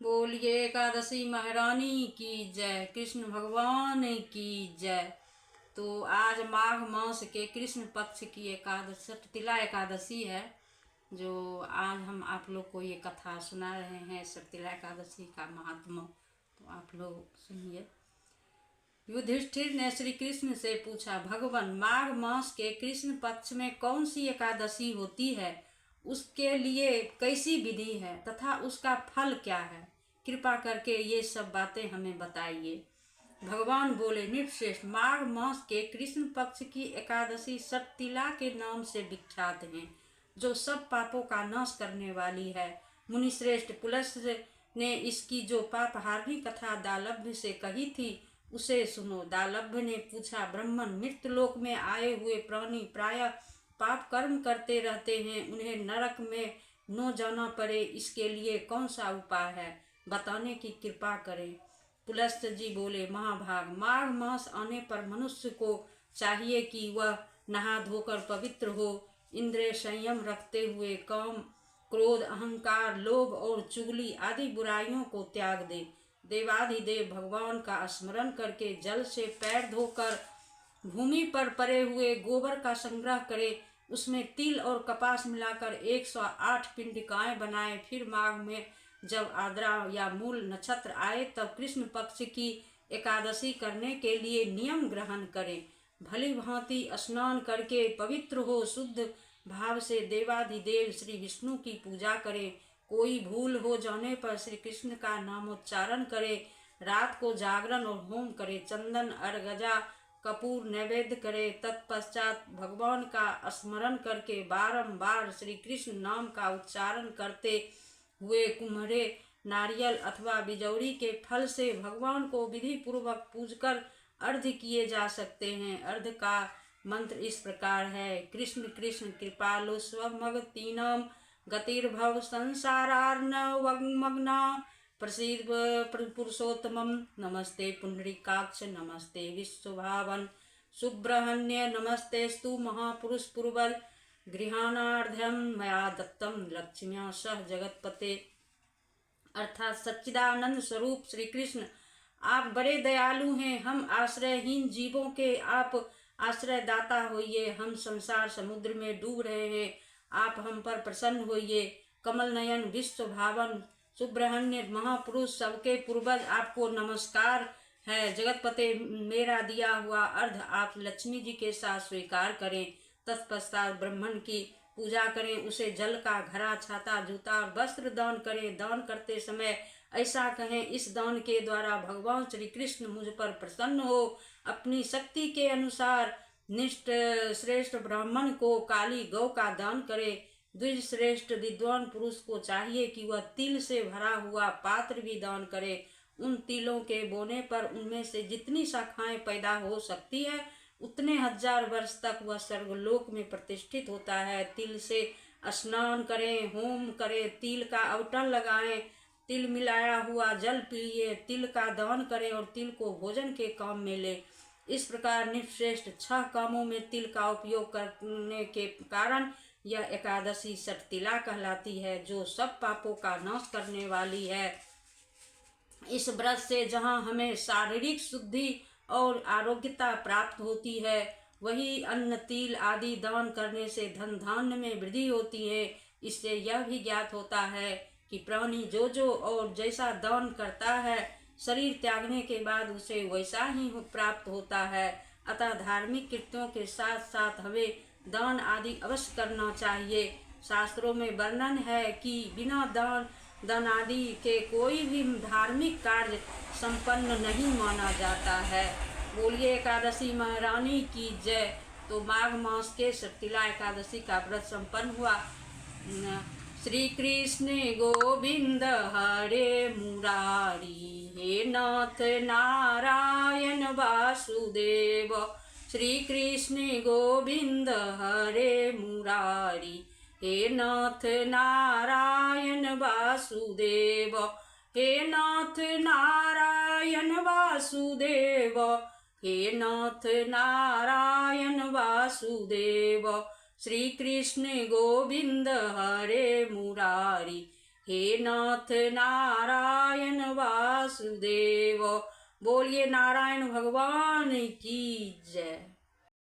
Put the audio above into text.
बोलिए एकादशी महारानी की जय, कृष्ण भगवान की जय। तो आज माघ मास के कृष्ण पक्ष की एकादशी सटतिला एकादशी है, जो आज हम आप लोग को ये कथा सुना रहे हैं। सटतिला एकादशी का महात्मा तो आप लोग सुनिए। युधिष्ठिर ने श्री कृष्ण से पूछा, भगवान, माघ मास के कृष्ण पक्ष में कौन सी एकादशी होती है? उसके लिए कैसी विधि है तथा उसका फल क्या है? कृपा करके ये सब बातें हमें बताइए। भगवान बोले, नृपश्रेष्ठ, माघ मास के कृष्ण पक्ष की एकादशी सटतिला के नाम से विख्यात है, जो सब पापों का नाश करने वाली है। मुनिश्रेष्ठ, पुलस्त्य ने इसकी जो पापहारिणी कथा दालभ्य से कही थी उसे सुनो। दालभ्य ने पूछा, ब्राह्मण, मृतलोक में आए हुए प्राणी प्रायः पाप कर्म करते रहते हैं, उन्हें नरक में न जाना पड़े, इसके लिए कौन सा उपाय है? बताने की कृपा करें। पुलस्त्य जी बोले, महाभाग, माघ मास आने पर मनुष्य को चाहिए कि वह नहा धोकर पवित्र हो, इंद्रिय संयम रखते हुए काम, क्रोध, अहंकार, लोभ और चुगली आदि बुराइयों को त्याग दे। देवाधिदेव भगवान का स्मरण करके जल से पैर धोकर भूमि पर पड़े हुए गोबर का संग्रह करे, उसमें तिल और कपास मिलाकर 108 पिंडिकाएं बनाए। फिर माघ में जब आद्रा या मूल नक्षत्र आए तब कृष्ण पक्ष की एकादशी करने के लिए नियम ग्रहण करें। भली भांति स्नान करके पवित्र हो शुद्ध भाव से देवाधिदेव श्री विष्णु की पूजा करें। कोई भूल हो जाने पर श्री कृष्ण का नामोच्चारण करे। रात को जागरण और होम करे। चंदन, अर्गजा, कपूर नैवेद्य करे। तत्पश्चात भगवान का स्मरण करके बारंबार श्री कृष्ण नाम का उच्चारण करते हुए कुम्हरे, नारियल अथवा बिजौरी के फल से भगवान को विधि पूर्वक पूजकर अर्घ्य किए जा सकते हैं। अर्घ्य का मंत्र इस प्रकार है, कृष्ण कृष्ण कृपालु स्वमगतीनां गतिर्भव संसारार्णवमग्ना प्रसीद पुरुषोत्तमं। नमस्ते पुंडरीकाक्ष, नमस्ते विश्वभावन सुब्रह्मण्य, नमस्तेस्तु महापुरुष पुरबल। गृहाणार्ध्यं मया दत्तं लक्ष्म्या सह जगतपते। अर्थात सच्चिदानंद स्वरूप श्री कृष्ण, आप बड़े दयालु हैं। हम आश्रयहीन जीवों के आप आश्रयदाता होइए। हम संसार समुद्र में डूब रहे हैं, आप हम पर प्रसन्न होइए। कमल नयन, विश्व भावन, सुब्रह्मण्य, महापुरुष, सबके पूर्वज, आपको नमस्कार है। जगतपते, मेरा दिया हुआ अर्घ आप लक्ष्मी जी के साथ स्वीकार करें। तत्पश्चात ब्राह्मण की पूजा करें, उसे जल का घड़ा, छाता, जूता और वस्त्र दान करें। दान करते समय ऐसा कहें, इस दान के द्वारा भगवान श्री कृष्ण मुझ पर प्रसन्न हो। अपनी शक्ति के अनुसार निष्ठ श्रेष्ठ ब्राह्मण को काली गौ का दान करे। द्विज श्रेष्ठ विद्वान पुरुष को चाहिए कि वह तिल से भरा हुआ पात्र भी दान करे। उन तिलों के बोने पर उनमें से जितनी शाखाएं पैदा हो सकती है उतने 1000 वर्ष तक वह स्वर्गलोक में प्रतिष्ठित होता है। तिल से स्नान करें, होम करें, तिल का अवटन लगाएं, तिल मिलाया हुआ जल पिए, तिल का दान करें और तिल को भोजन के काम में ले। इस प्रकार निश्रेष्ठ 6 कामों में तिल का उपयोग करने के कारण यह एकादशी सटतिला कहलाती है, जो सब पापों का नाश करने वाली है। इस व्रत से जहाँ हमें शारीरिक शुद्धि और आरोग्यता प्राप्त होती है, वही अन्न, तिल आदि दान करने से धन धान्य में वृद्धि होती है। इससे यह भी ज्ञात होता है कि प्राणी जो और जैसा दान करता है, शरीर त्यागने के बाद उसे वैसा ही प्राप्त होता है। अतः धार्मिक कृत्यों के साथ साथ हमें दान आदि अवश्य करना चाहिए। शास्त्रों में वर्णन है कि बिना दान आदि के कोई भी धार्मिक कार्य संपन्न नहीं माना जाता है। बोलिए एकादशी महारानी की जय। तो माघ मास के सटतिला एकादशी का व्रत संपन्न हुआ। श्री कृष्ण गोविंद हरे मुरारी, हे नाथ नारायण वासुदेव। श्री कृष्ण गोविंद हरे मुरारी, हे नाथ नारायण वासुदेव। हे नाथ नारायण वासुदेव, हे नाथ नारायण वासुदेव। श्री कृष्ण गोविंद हरे मुरारी, हे नाथ नारायण वासुदेव। बोलिए नारायण भगवान की जय।